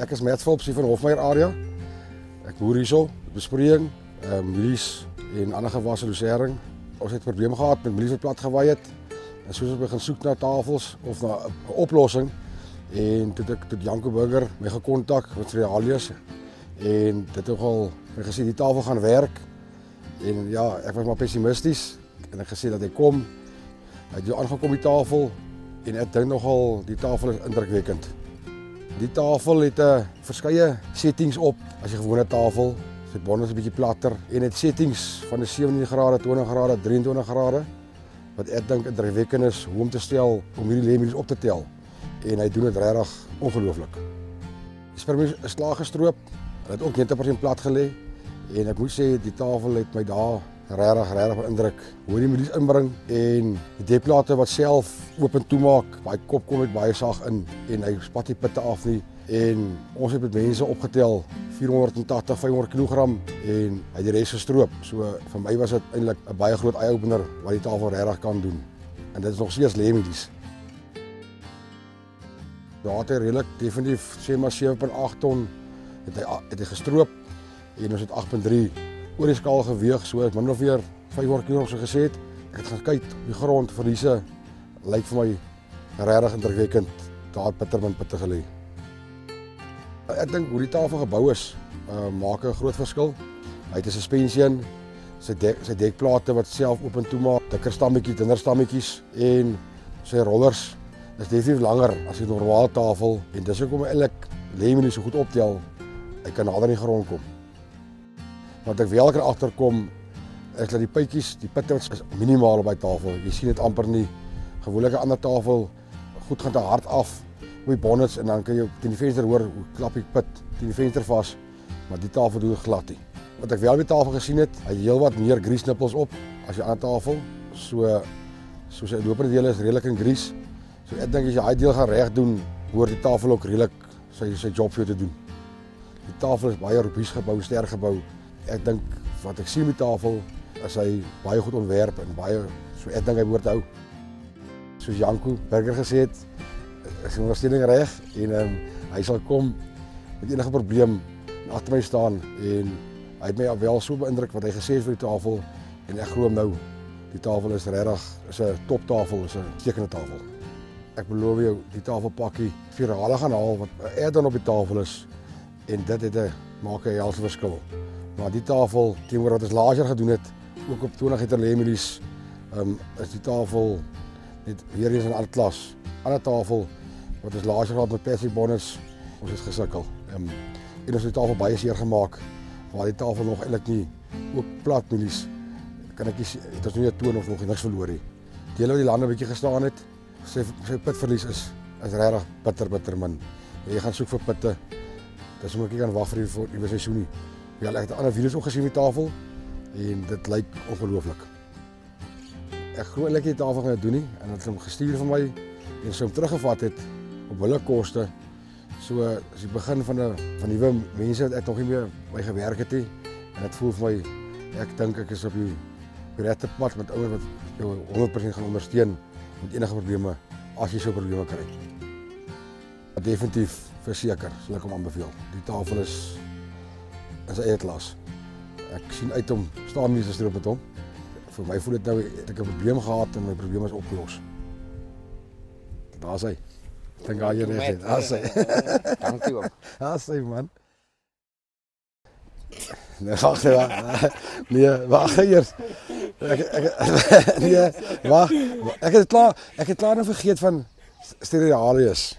Ek is Mats Phillips hier van Hofmeyer area. Ek boer hierso, besproeiing, mielies en ander gewasse losering. Ons het probleme gehad met mielies wat plat gewaai het. En soos ons begin soek na tafels of na 'n oplossing en toe ek tot Janko Burger my gekontak met Cerealius en dit het al gesê die tafel gaan werk. En ja, ek was maar pessimisties en ek gesê dat hy kom. Hy het aangekom die tafel en ek dink nogal die tafel is indrukwekkend. Die tafel het verskeie settings op as jy gewone tafel. Sy bond is 'n bietjie platter en het settings van 'n 17 grade, 20 grade, 23 grade wat ek dink indrukwekkend is hoe om te stel om hierdie lemmies op te tel. En hy doen dit regtig ongelooflik. Die spermies is klaar gestroop. Hy het ook 90% plat gelê en ek moet sê die tafel het my daar regtig beïndruk. Hoe die mielies inbring en die dekplate wat self oop en toe maak. Baie kop kom met baie sag in en hy spat die pitte af nie. En ons het met mense opgetel 480, 500 kg en hy het die res gestroop. So vir my was dit eintlik 'n baie groot eye-opener wat die tafel regtig kan doen. En dit is nog steeds lemmies. Daar het hy redelik definitief sê maar 7.8 ton het hy gestroop en ons het 8.3 oor die skaal geweeg, so min of meer 500 kg so gesê het. Ek het gaan kyk op die grond, verliese lyk vir my regtig indrukwekkend. Daar het bitter min pitte gelê. Ek dink hoe die tafel gebou is, maak 'n groot verskil. Hy het 'n suspensie, sy dekplate wat self oop en toe maak, dikker stammetjies, dunner stammetjies en sy rollers is definitief langer as die normale tafel en dis hoekom eintlik lemmies so goed optel. Hy kan nader in die grond kom. Wat ek wel kan agterkom is dat die pytjies, die pitte is minimaal op by tafel. Jy sien dit amper nie. Gewoonlik 'n ander tafel goed gaan te hard af op die bonnets en dan kan jy teen die venster hoor hoe klap die pit teen die venster vas, maar die tafel doen glad nie. Wat ek wel op die tafel gesien het, hy het heelwat meer grease-nippels op as die ander tafel. So sy lopende dele is redelik in grease. So ek dink as jy daai deel gaan reg doen, hoort die tafel ook redelik sy job vir jou te doen. Die tafel is baie robuus gebou, sterk gebou. Ek dink wat ek sien met die tafel is hy baie goed ontwerp en baie so ek dink hy behoort te hou. Soos Janko Burger gesê het, is die ondersteuning reg en hy sal kom met enige probleem agter my staan en hy het my wel so beïndruk wat hy gesê het vir die tafel en ek glo hom nou. Die tafel is regtig 'n toptafel, is 'n stekende tafel. Ek beloof jou, die tafelpakkie virale gaan haal wat add-on op die tafel is en dit maak 'n helse verskil. Maar die tafel teenoor wat ons laas jaar gedoen het, ook op 20 liter lemmies, is die tafel net weer eens 'n ander klas. Ander tafel wat ons laas jaar gehad met plastic bonnets, ons het gesukkel. En ons het die tafel baie seer gemaak, waar die tafel nog eintlik nie ook plat mielies. Kan ek nie sê, het ons nie 'n toon of nog niks verloor nie. Dele wat die lande 'n bietjie gestaan het, sy pitverlies is regtig bitter min. Jy gaan soek vir pitte. Dis omdat ek kan wag vir die nuwe seisoen nie. Ja, ek het 'n ander video's ook gesien met tafel en dit lyk ongelooflik. Ek glo eintlik die tafel gaan dit doen nie en het hom gestuur vir my en sy hom teruggevat het op hulle koste. So as die begin van nuwe mense wat ek nog nie meer by gewerk het nie en dit voel vir my ek dink ek is op die regte pad met ouens wat jou 100% gaan ondersteun met enige probleme as jy so probleme kry. Definitief verseker sal ek hom aanbeveel. Die tafel is 'n eie klas. Ek sien uit om staanmies te stroop met hom. Vir my voel dit nou het ek 'n probleem gehad en my probleem is opgelos. Daar's hy. Dink jy reg? Daar's hy. Dankie oom. Daar's hy man. Nee, wag eers. Nee, wag. Ek het klaar nou vergeet van Cerealius.